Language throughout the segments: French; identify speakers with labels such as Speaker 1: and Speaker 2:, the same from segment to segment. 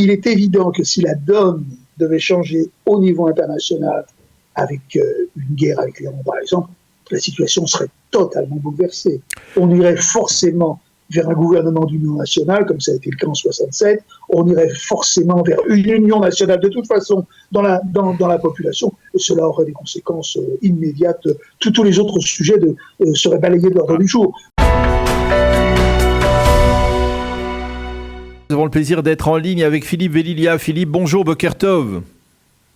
Speaker 1: il est évident que si la donne devait changer au niveau international, avec une guerre avec l'Iran par exemple, la situation serait totalement bouleversée. On irait forcément vers un gouvernement d'union nationale, comme ça a été le cas en 67, on irait forcément vers une union nationale de toute façon dans la population, et cela aurait des conséquences immédiates. Tous les autres sujets seraient balayés de l'ordre du jour.
Speaker 2: Nous avons le plaisir d'être en ligne avec Philippe Velilia. Philippe, bonjour, Boker Tov.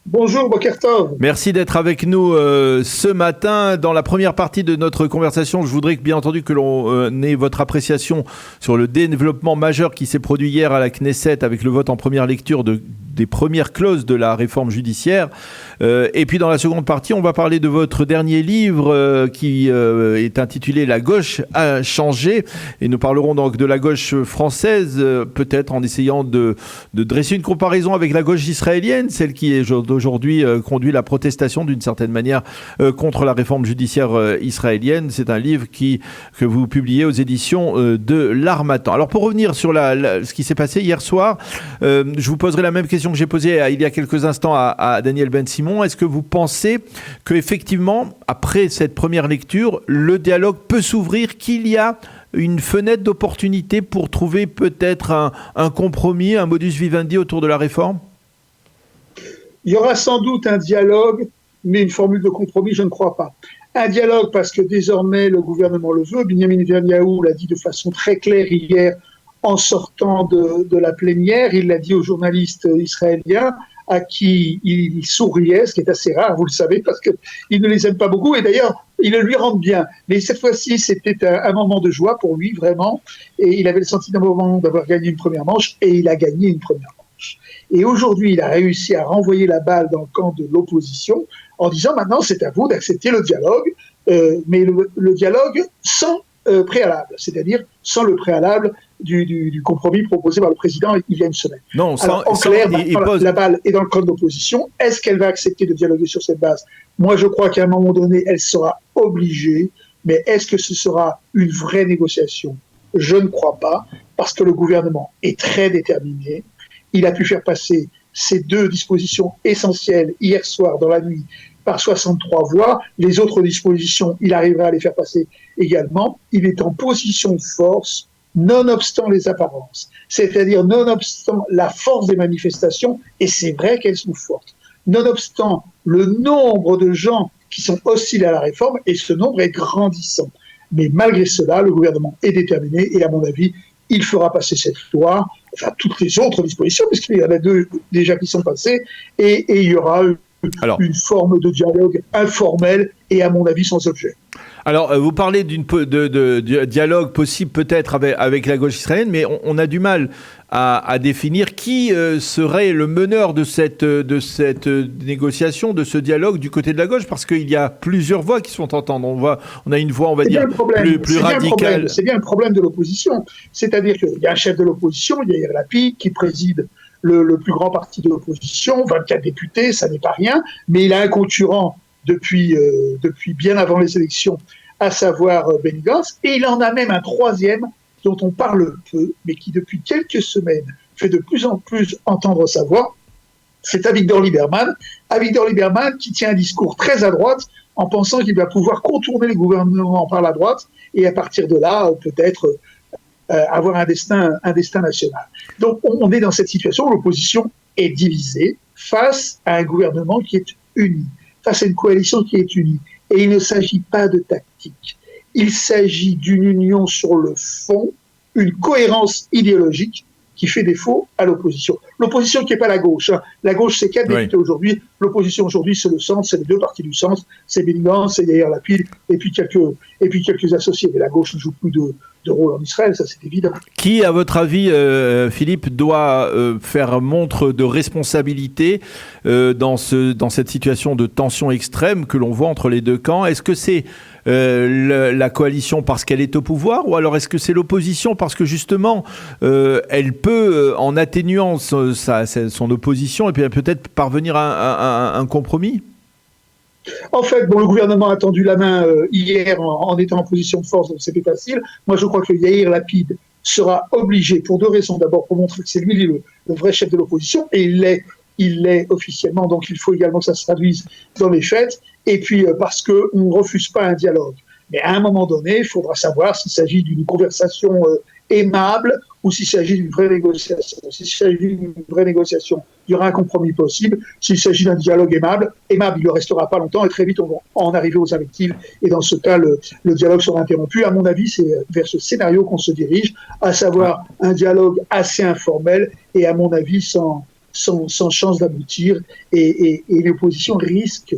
Speaker 1: Bonjour, Boker Tov.
Speaker 2: Merci d'être avec nous ce matin. Dans la première partie de notre conversation, je voudrais bien entendu que l'on ait votre appréciation sur le développement majeur qui s'est produit hier à la Knesset avec le vote en première lecture des premières clauses de la réforme judiciaire. Et puis dans la seconde partie, on va parler de votre dernier livre qui est intitulé « La gauche a changé ». Et nous parlerons donc de la gauche française, peut-être en essayant de dresser une comparaison avec la gauche israélienne, celle qui est aujourd'hui conduit la protestation d'une certaine manière contre la réforme judiciaire israélienne. C'est un livre que vous publiez aux éditions de l'Harmattan. Alors pour revenir sur ce qui s'est passé hier soir, je vous poserai la même question que j'ai posée il y a quelques instants à Daniel Ben-Simon. Est-ce que vous pensez qu'effectivement, après cette première lecture, le dialogue peut s'ouvrir, qu'il y a une fenêtre d'opportunité pour trouver peut-être un compromis, un modus vivendi autour de la réforme ?
Speaker 1: Il y aura sans doute un dialogue, mais une formule de compromis, je ne crois pas. Un dialogue parce que désormais le gouvernement le veut. Benyamin Netanyahou l'a dit de façon très claire hier en sortant de la plénière. Il l'a dit aux journalistes israéliens à qui il souriait, ce qui est assez rare, vous le savez, parce qu'il ne les aime pas beaucoup. Et d'ailleurs, il le lui rend bien. Mais cette fois-ci, c'était un moment de joie pour lui, vraiment. Et il avait le sentiment d'avoir gagné une première manche, et il a gagné une première manche. Et aujourd'hui, il a réussi à renvoyer la balle dans le camp de l'opposition en disant maintenant c'est à vous d'accepter le dialogue, mais le dialogue sans préalable, c'est-à-dire sans le préalable du compromis proposé par le président il y a une semaine.
Speaker 2: Non,
Speaker 1: Alors, en clair, la balle est dans le camp de l'opposition. Est-ce qu'elle va accepter de dialoguer sur cette base ? Moi, je crois qu'à un moment donné, elle sera obligée, mais est-ce que ce sera une vraie négociation ? Je ne crois pas, parce que le gouvernement est très déterminé. Il a pu faire passer ces deux dispositions essentielles hier soir dans la nuit par 63 voix. Les autres dispositions, il arrivera à les faire passer également. Il est en position de force, nonobstant les apparences, c'est-à-dire nonobstant la force des manifestations, et c'est vrai qu'elles sont fortes, nonobstant le nombre de gens qui sont hostiles à la réforme, et ce nombre est grandissant. Mais malgré cela, le gouvernement est déterminé, et à mon avis, il fera passer cette loi, enfin toutes les autres dispositions, puisqu'il y en a deux déjà qui sont passées, et il y aura une forme de dialogue informel et à mon avis sans objet.
Speaker 2: Alors, vous parlez de dialogue possible peut-être avec la gauche israélienne, mais on a du mal à définir qui serait le meneur de cette négociation, de ce dialogue du côté de la gauche, parce qu'il y a plusieurs voix qui sont entendues. On a une voix, on va dire, plus radicale.
Speaker 1: C'est bien le problème de l'opposition. C'est-à-dire qu'il y a un chef de l'opposition, il y a Yair Lapid, qui préside le plus grand parti de l'opposition, 24 députés, ça n'est pas rien, mais il a un concurrent depuis bien avant les élections, à savoir Benny Gantz, et il en a même un troisième dont on parle peu, mais qui depuis quelques semaines fait de plus en plus entendre sa voix, c'est Avigdor Lieberman. Avigdor Lieberman qui tient un discours très à droite en pensant qu'il va pouvoir contourner le gouvernement par la droite et à partir de là, peut-être avoir un destin national. Donc on est dans cette situation où l'opposition est divisée face à un gouvernement qui est uni, face à une coalition qui est unie. Et il ne s'agit pas de tactique. Il s'agit d'une union sur le fond, une cohérence idéologique qui fait défaut à l'opposition. L'opposition qui n'est pas la gauche. Hein. La gauche, c'est 4 députés aujourd'hui. L'opposition aujourd'hui, c'est le centre, c'est les deux partis du centre. C'est Benny Gantz, c'est Yair Lapid, et puis quelques associés. Mais la gauche ne joue plus de rôle en Israël, ça c'est évident.
Speaker 2: Qui, à votre avis, Philippe, doit faire montre de responsabilité dans cette situation de tension extrême que l'on voit entre les deux camps ? Est-ce que c'est la coalition parce qu'elle est au pouvoir, ou alors est-ce que c'est l'opposition parce que justement elle peut, en atténuant son opposition, et puis peut-être parvenir à un compromis ?
Speaker 1: En fait, le gouvernement a tendu la main hier en étant en position de force, donc c'était facile. Moi, je crois que Yair Lapid sera obligé, pour deux raisons. D'abord, pour montrer que c'est lui le vrai chef de l'opposition, et il l'est officiellement, donc il faut également que ça se traduise dans les faits, et puis parce qu'on ne refuse pas un dialogue. Mais à un moment donné, il faudra savoir s'il s'agit d'une conversation aimable ou s'il s'agit d'une vraie négociation. S'il s'agit d'une vraie négociation, il y aura un compromis possible. S'il s'agit d'un dialogue aimable, il ne restera pas longtemps et très vite on va en arriver aux invectives. Et dans ce cas, le dialogue sera interrompu. À mon avis, c'est vers ce scénario qu'on se dirige, à savoir un dialogue assez informel et à mon avis sans chance d'aboutir. Et l'opposition risque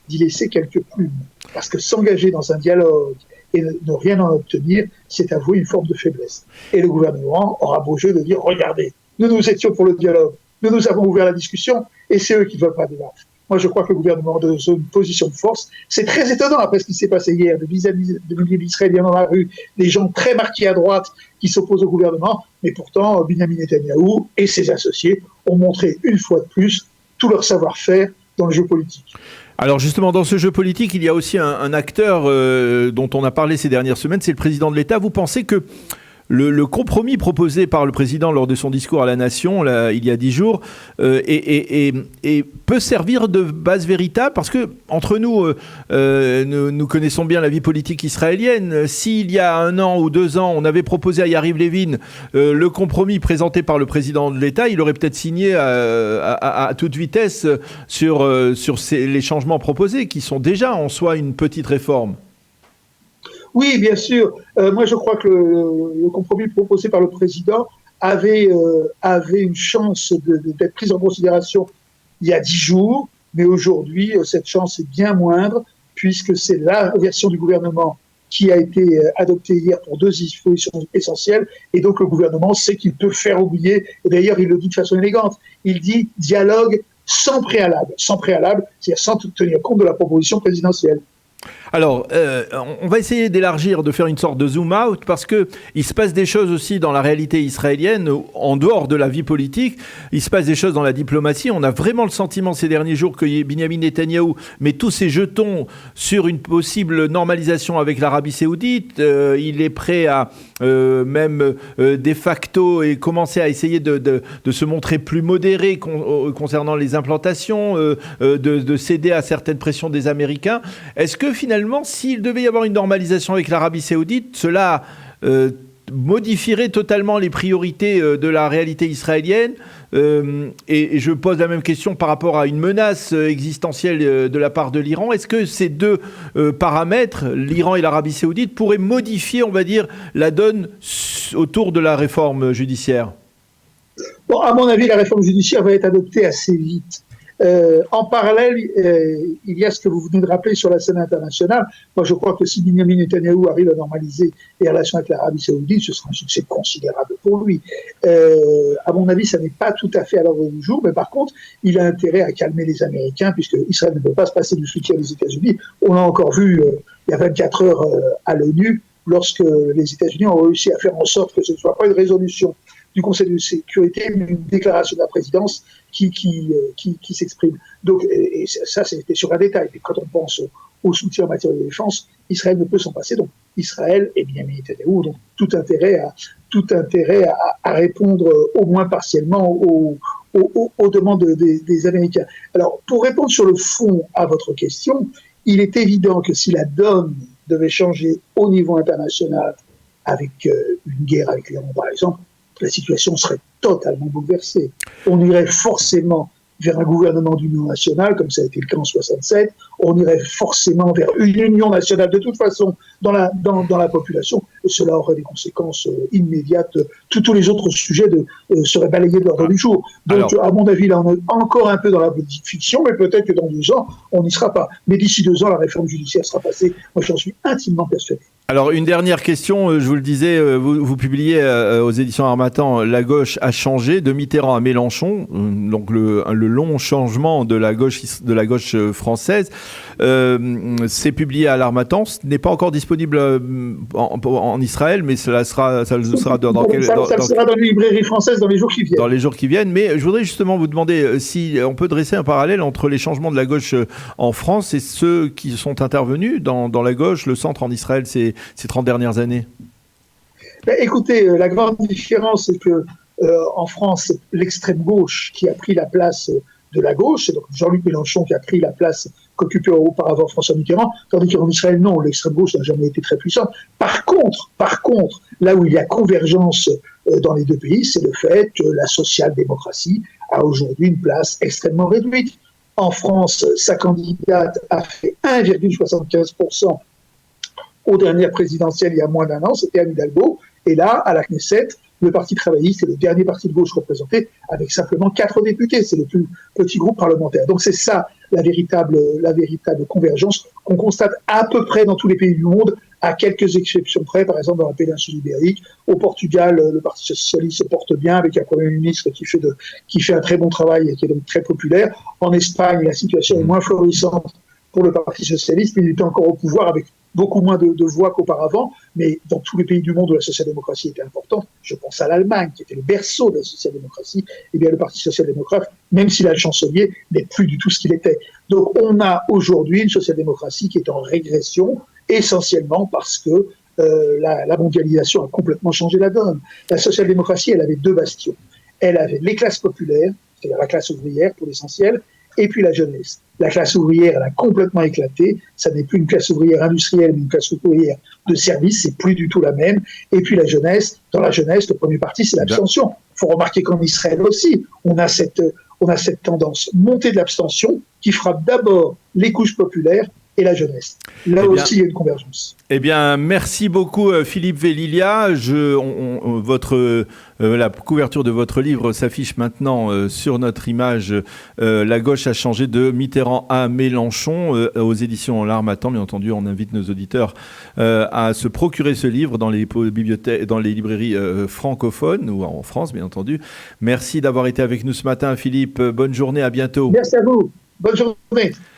Speaker 1: d'y laisser quelques plumes. Parce que s'engager dans un dialogue et ne rien en obtenir, c'est avouer une forme de faiblesse. Et le gouvernement aura beau jeu de dire, regardez, nous étions pour le dialogue, nous avons ouvert la discussion, et c'est eux qui ne veulent pas débattre. Moi, je crois que le gouvernement est dans une position de force. C'est très étonnant après ce qui s'est passé hier, de milliers d'Israéliens dans la rue, des gens très marqués à droite qui s'opposent au gouvernement, mais pourtant, Benyamin Netanyahou et ses associés ont montré une fois de plus tout leur savoir-faire dans le jeu politique.
Speaker 2: Alors justement, dans ce jeu politique, il y a aussi un acteur dont on a parlé ces dernières semaines, c'est le président de l'État. Vous pensez que le compromis proposé par le président lors de son discours à la nation, là, il y a 10 jours, et peut servir de base véritable, parce que entre nous, nous connaissons bien la vie politique israélienne. S'il y a 1 an ou 2 ans, on avait proposé à Yariv Levin le compromis présenté par le président de l'État, il aurait peut-être signé à toute vitesse sur les changements proposés, qui sont déjà en soi une petite réforme.
Speaker 1: Oui, bien sûr. Moi, je crois que le compromis proposé par le président avait une chance d'être pris en considération il y a 10 jours, mais aujourd'hui, cette chance est bien moindre, puisque c'est la version du gouvernement qui a été adoptée hier pour 2 dispositions essentielles, et donc le gouvernement sait qu'il peut faire oublier, et d'ailleurs il le dit de façon élégante, il dit dialogue sans préalable, c'est-à-dire sans tenir compte de la proposition présidentielle.
Speaker 2: Alors, on va essayer d'élargir, de faire une sorte de zoom out, parce que il se passe des choses aussi dans la réalité israélienne, en dehors de la vie politique. Il se passe des choses dans la diplomatie. On a vraiment le sentiment ces derniers jours que Benyamin Netanyahou met tous ses jetons sur une possible normalisation avec l'Arabie Saoudite. Il est prêt à même de facto et commencer à essayer de se montrer plus modéré concernant les implantations, de céder à certaines pressions des Américains. Est-ce que finalement, s'il devait y avoir une normalisation avec l'Arabie Saoudite, cela modifierait totalement les priorités de la réalité israélienne? Et je pose la même question par rapport à une menace existentielle de la part de l'Iran. Est-ce que ces deux paramètres, l'Iran et l'Arabie Saoudite, pourraient modifier, on va dire, la donne autour de la réforme judiciaire?
Speaker 1: Bon, à mon avis, la réforme judiciaire va être adoptée assez vite. En parallèle, il y a ce que vous venez de rappeler sur la scène internationale. Moi, je crois que si Benyamin Netanyahou arrive à normaliser les relations avec l'Arabie Saoudite, ce sera un succès considérable pour lui. À mon avis, ça n'est pas tout à fait à l'ordre du jour, mais par contre, il a intérêt à calmer les Américains, puisque Israël ne peut pas se passer du soutien des États-Unis. On l'a encore vu il y a 24 heures à l'ONU, lorsque les États-Unis ont réussi à faire en sorte que ce ne soit pas une résolution du Conseil de sécurité, une déclaration de la présidence qui s'exprime. Donc, et ça, c'était sur un détail. Et quand on pense au soutien en matière de défense, Israël ne peut s'en passer. Donc, Israël et Benyamin Netanyahou ont tout intérêt à répondre au moins partiellement aux demandes des Américains. Alors, pour répondre sur le fond à votre question, il est évident que si la donne devait changer au niveau international avec une guerre avec l'Iran, par exemple, la situation serait totalement bouleversée. On irait forcément vers un gouvernement d'union nationale, comme ça a été le cas en 67. On irait forcément vers une union nationale, de toute façon, dans la population. Et cela aurait des conséquences immédiates. Tous les autres sujets seraient balayés de l'ordre du jour. Donc, à mon avis, là, on est encore un peu dans la politique fiction, mais peut-être que dans 2 ans, on n'y sera pas. Mais d'ici 2 ans, la réforme judiciaire sera passée. Moi, j'en suis intimement persuadé.
Speaker 2: Alors, une dernière question, je vous le disais, vous publiez aux éditions Harmattan « La gauche a changé » de Mitterrand à Mélenchon, donc le long changement de la gauche française. C'est publié à l'Harmattan, ce n'est pas encore disponible en Israël, mais ça sera dans
Speaker 1: sera dans les librairies françaises dans les jours qui viennent.
Speaker 2: Dans les jours qui viennent, mais je voudrais justement vous demander si on peut dresser un parallèle entre les changements de la gauche en France et ceux qui sont intervenus dans la gauche, le centre en Israël ces 30 dernières années.
Speaker 1: Ben, écoutez, la grande différence, c'est que en France, c'est l'extrême gauche qui a pris la place de la gauche, c'est donc Jean-Luc Mélenchon qui a pris la place qu'occupait auparavant François Mitterrand, tandis qu'en Israël, non, l'extrême gauche n'a jamais été très puissante. Par contre, là où il y a convergence dans les deux pays, c'est le fait que la social-démocratie a aujourd'hui une place extrêmement réduite. En France, sa candidate a fait 1,75% aux dernières présidentielles il y a moins d'un an, c'était Anne Hidalgo. Et là, à la Knesset, le Parti travailliste est le dernier parti de gauche représenté avec simplement 4 députés. C'est le plus petit groupe parlementaire. Donc c'est ça la véritable convergence qu'on constate à peu près dans tous les pays du monde, à quelques exceptions près, par exemple dans la péninsule ibérique. Au Portugal, le Parti socialiste se porte bien avec un Premier ministre qui fait un très bon travail et qui est donc très populaire. En Espagne, la situation est moins florissante pour le Parti socialiste, mais il était encore au pouvoir avec beaucoup moins de voix qu'auparavant, mais dans tous les pays du monde où la social-démocratie était importante, je pense à l'Allemagne, qui était le berceau de la social-démocratie, et bien le Parti social-démocrate, même s'il a le chancelier, n'est plus du tout ce qu'il était. Donc on a aujourd'hui une social-démocratie qui est en régression, essentiellement parce que la mondialisation a complètement changé la donne. La social-démocratie, elle avait 2 bastions. Elle avait les classes populaires, c'est-à-dire la classe ouvrière pour l'essentiel, et puis la jeunesse. La classe ouvrière, elle a complètement éclaté. Ça n'est plus une classe ouvrière industrielle, mais une classe ouvrière de service. C'est plus du tout la même. Et puis la jeunesse, dans la jeunesse, le premier parti, c'est l'abstention. Il faut remarquer qu'en Israël aussi, on a cette tendance montée de l'abstention qui frappe d'abord les couches populaires et la jeunesse. Là aussi, il y a une convergence.
Speaker 2: Eh bien, merci beaucoup Philippe Velilia. La couverture de votre livre s'affiche maintenant sur notre image. La gauche a changé de Mitterrand à Mélenchon aux éditions L'Harmattan. Bien entendu, on invite nos auditeurs à se procurer ce livre dans les bibliothèques, dans les librairies francophones ou en France, bien entendu. Merci d'avoir été avec nous ce matin, Philippe. Bonne journée, à bientôt.
Speaker 1: Merci à vous. Bonne journée.